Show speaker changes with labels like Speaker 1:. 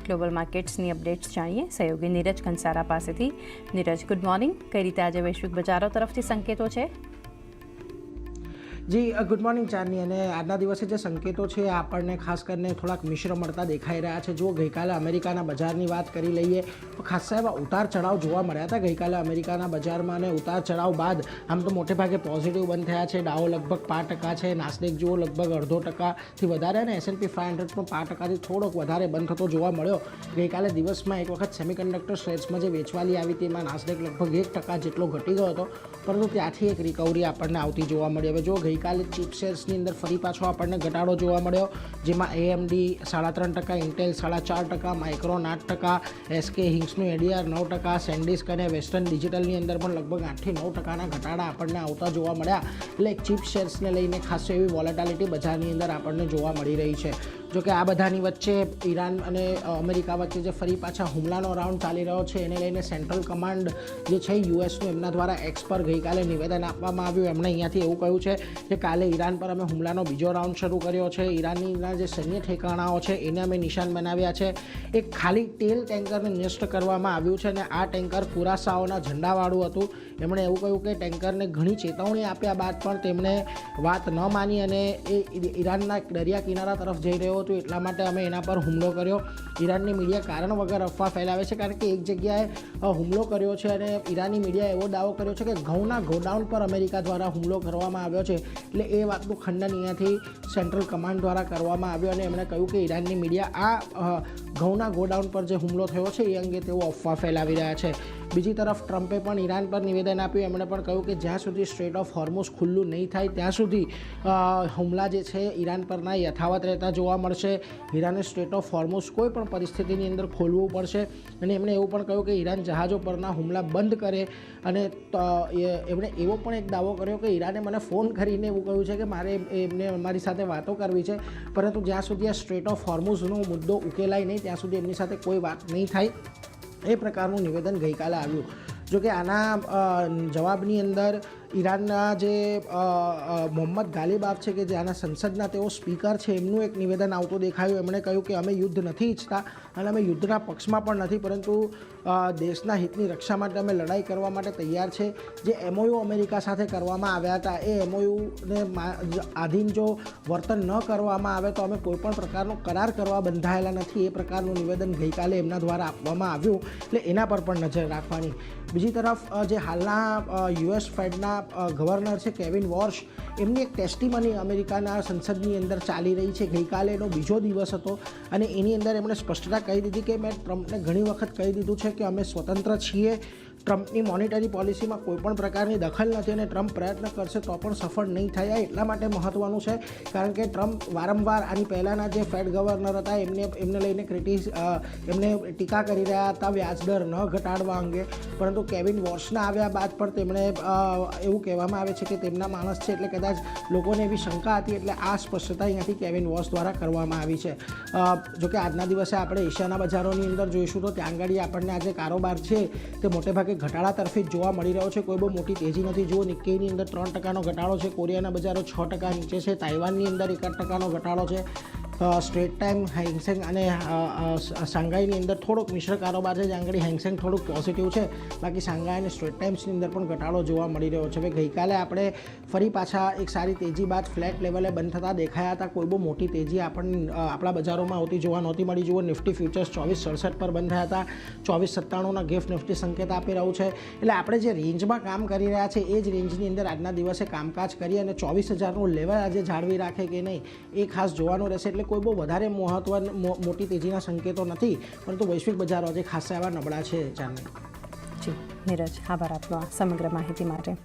Speaker 1: Global માર્કેટ્સની updates જાણીએ સહયોગી નીરજ કંસારા પાસેથી। Neeraj, good morning. કઈ રીતે આજે વૈશ્વિક બજારો તરફથી સંકેતો છે?
Speaker 2: જી ગુડ મોર્નિંગ ચાંદની। અને આજના દિવસે જે સંકેતો છે આપણને ખાસ કરીને થોડાક મિશ્ર મળતા દેખાઈ રહ્યા છે। જો ગઈકાલે અમેરિકાના બજારની વાત કરી લઈએ તો ખાસ્સા એવા ઉતાર ચઢાવ જોવા મળ્યા હતા ગઈકાલે અમેરિકાના બજારમાં, અને ઉતાર ચઢાવ બાદ આમ તો મોટે ભાગે પોઝિટિવ બંધ થયા છે। ડાઉ લગભગ 5% છે, નાસ્ડેક જુઓ લગભગ 0.5%થી વધારે, અને S&P 500 પણ 5%થી થોડોક વધારે બંધ થતો જોવા મળ્યો। ગઈકાલે દિવસમાં એક વખત સેમિકન્ડક્ટર શેર્સમાં જે વેચવાલી આવી તેમાં નાસ્ડેક લગભગ 1% જેટલો ઘટી ગયો હતો, પરંતુ ત્યાંથી એક રિકવરી આપણને આવતી જોવા મળી। હવે જો ગઈકાલે ચીપ શેર્સની અંદર ફરી પાછો આપણને ઘટાડો જોવા મળ્યો, જેમાં AMD 3.5%, Intel 4.5%, micron 8%, SK હિંગ્સનું ADR 9%, સેન્ડિસ્ક અને વેસ્ટર્ન ડિજિટલની અંદર પણ લગભગ 8થી 9%ના ઘટાડા આપણને આવતા જોવા મળ્યા। એટલે ચીપ શેર્સને લઈને ખાસ એવી વોલેટિલિટી બજારની અંદર આપણને જોવા મળી રહી છે। જોકે આ બધાની વચ્ચે ઈરાન અને અમેરિકા વચ્ચે જે ફરી પાછા હુમલાનો રાઉન્ડ ચાલી રહ્યો છે એને લઈને સેન્ટ્રલ કમાન્ડ જે છે યુએસનું, એમના દ્વારા એક્સ પર ગઈકાલે નિવેદન આપવામાં આવ્યું। એમણે અહીંયાથી એવું કહ્યું છે કે કાલે ઈરાન પર અમે હુમલાનો બીજો રાઉન્ડ શરૂ કર્યો છે। ઈરાનના જે સૈન્ય ઠેકાણાઓ છે એને અમે નિશાન બનાવ્યા છે। એક ખાલી તેલ ટેન્કરને નષ્ટ કરવામાં આવ્યું છે, અને આ ટેન્કર કુરાસાઓના ઝંડાવાળું હતું। એમણે એવું કહ્યું કે ટેન્કરને ઘણી ચેતવણી આપ્યા બાદ પણ તેમણે વાત ન માની અને એ ઈરાનના દરિયા કિનારા તરફ જઈ રહ્યો હતું, એટલા માટે અમે એના પર હુમલો કર્યો। ઈરાનની મીડિયા કારણ વગર અફવા ફેલાવે છે, કારણ કે એક જગ્યાએ હુમલો કર્યો છે અને ઈરાની મીડિયાએ એવો દાવો કર્યો છે કે ઘઉંના ગોડાઉન પર અમેરિકા દ્વારા હુમલો કરવામાં આવ્યો છે। એટલે એ વાતનું ખંડન અહીંયાથી સેન્ટ્રલ કમાન્ડ દ્વારા કરવામાં આવ્યો, અને એમણે કહ્યું કે ઈરાનની મીડિયા આ ઘઉંના ગોડાઉન પર જે હુમલો થયો છે એ અંગે તેઓ અફવા ફેલાવી રહ્યા છે। બીજી તરફ ટ્રમ્પે પણ ઈરાન પર નિવેદન આપ્યું। એમણે પણ કહ્યું કે જ્યાં સુધી સ્ટ્રેટ ઓફ હોર્મુઝ ખુલ્લું નહીં થાય ત્યાં સુધી હુમલા જે છે ઈરાન પરના યથાવત રહેતા જોવા મળશે। ઈરાને સ્ટ્રેટ ઓફ હોર્મુઝ કોઈ પણ પરિસ્થિતિની અંદર ખોલવું પડશે, અને એમણે એવું પણ કહ્યું કે ઈરાન જહાજો પરના હુમલા બંધ કરે। અને એમણે એવો પણ એક દાવો કર્યો કે ઈરાને મને ફોન કરીને એવું કહ્યું છે કે મારે એમને અમારી સાથે વાતો કરવી છે, પરંતુ જ્યાં સુધી આ સ્ટ્રેટ ઓફ હોર્મુઝનો મુદ્દો ઉકેલાય નહીં ત્યાં સુધી એમની સાથે કોઈ વાત નહીં થાય, એ પ્રકારનું નિવેદન ગઈકાલે આવ્યું। જોકે આના જવાબની અંદર ઈરાનના જે મોહમ્મદ ગાલિબાફ છે કે જે આના સંસદના તેઓ સ્પીકર છે, એમનું એક નિવેદન આવતું દેખાયું। એમણે કહ્યું કે અમે યુદ્ધ નથી ઈચ્છતા અને અમે યુદ્ધના પક્ષમાં પણ નથી, પરંતુ દેશના હિતની રક્ષા માટે અમે લડાઈ કરવા માટે તૈયાર છે। જે MOU અમેરિકા સાથે કરવામાં આવ્યા હતા એ MOUને આધીન જો વર્તન ન કરવામાં આવે તો અમે કોઈપણ પ્રકારનો કરાર કરવા બંધાયેલા નથી, એ પ્રકારનું નિવેદન ગઈકાલે એમના દ્વારા આપવામાં આવ્યું। એટલે એના પર પણ નજર રાખવાની। બીજી તરફ જે હાલના US ફેડના ગવર્નર છે કેવિન વોર્શ, એમની એક ટેસ્ટિમની અમેરિકાના સંસદની અંદર ચાલી રહી છે। ગઈકાલે એનો બીજો દિવસ હતો, અને એની અંદર એમણે સ્પષ્ટતા કહી દીધી કે મેં ટ્રમ્પને ઘણી વખત કહી દીધું છે કે અમે સ્વતંત્ર છીએ, ટ્રમ્પની મોનિટરી પોલિસીમાં કોઈપણ પ્રકારની દખલ નથી, અને ટ્રમ્પ પ્રયત્ન કરશે તો પણ સફળ નહીં થાય। આ એટલા માટે મહત્ત્વનું છે કારણ કે ટ્રમ્પ વારંવાર આની પહેલાંના જે ફેડ ગવર્નર હતા એમને લઈને એમને ટીકા કરી રહ્યા હતા વ્યાજદર ન ઘટાડવા અંગે, પરંતુ કેવિન વોર્શના આવ્યા બાદ પણ તેમણે એવું કહેવામાં આવે છે કે તેમના માણસ છે, એટલે કદાચ લોકોને એવી શંકા હતી, એટલે આ સ્પષ્ટતા અહીંયાથી કેવિન વોર્શ દ્વારા કરવામાં આવી છે। જોકે આજના દિવસે આપણે એશિયાના બજારોની અંદર જોઈશું તો ત્યાં આગળ આપણને આજે કારોબાર છે તે મોટેભાગે ઘટાડા તરફી જ જોવા મળી રહ્યો છે, કોઈ બહુ મોટી તેજી નથી। જુઓ નિક્કેઈની અંદર 3%નો ઘટાડો છે, કોરિયાના બજારો 6% નીચે છે, તાઇવાનની અંદર 1% ઘટાડો છે, સ્ટ્રેટ ટાઈમ હેંગસેંગ અને શાંઘાઈની અંદર થોડોક મિશ્ર કારોબાર છે, જ્યાં આગળ હેંગસેંગ થોડુંક પોઝિટિવ છે, બાકી શાંઘાઈ અને સ્ટ્રેટ ટાઈમ્સની અંદર પણ ઘટાડો જોવા મળી રહ્યો છે। હવે ગઈકાલે આપણે ફરી પાછા એક સારી તેજી બાદ ફ્લેટ લેવલે બંધ થતા દેખાયા હતા, કોઈ બહુ મોટી તેજી આપણને આપણા બજારોમાં આવતી જોવા નહોતી મળી। જુઓ નિફ્ટી ફ્યુચર્સ 2467 પર બંધ થયા હતા, 2497ના ગિફ્ટ નિફ્ટી સંકેત આપી રહ્યું છે। એટલે આપણે જે રેન્જમાં કામ કરી રહ્યા છે એ જ રેન્જની અંદર આજના દિવસે કામકાજ કરી અને 24,000નું લેવલ આજે જાળવી રાખે કે નહીં એ ખાસ જોવાનું રહેશે। એટલે કોઈ બહુ વધારે મોટી તેજીના સંકેતો નથી, પરંતુ વૈશ્વિક બજારો આજે ખાસા એવા નબળા છે। જાણે
Speaker 1: જી નીરજ, આભાર આપનો આ સમગ્ર માહિતી માટે।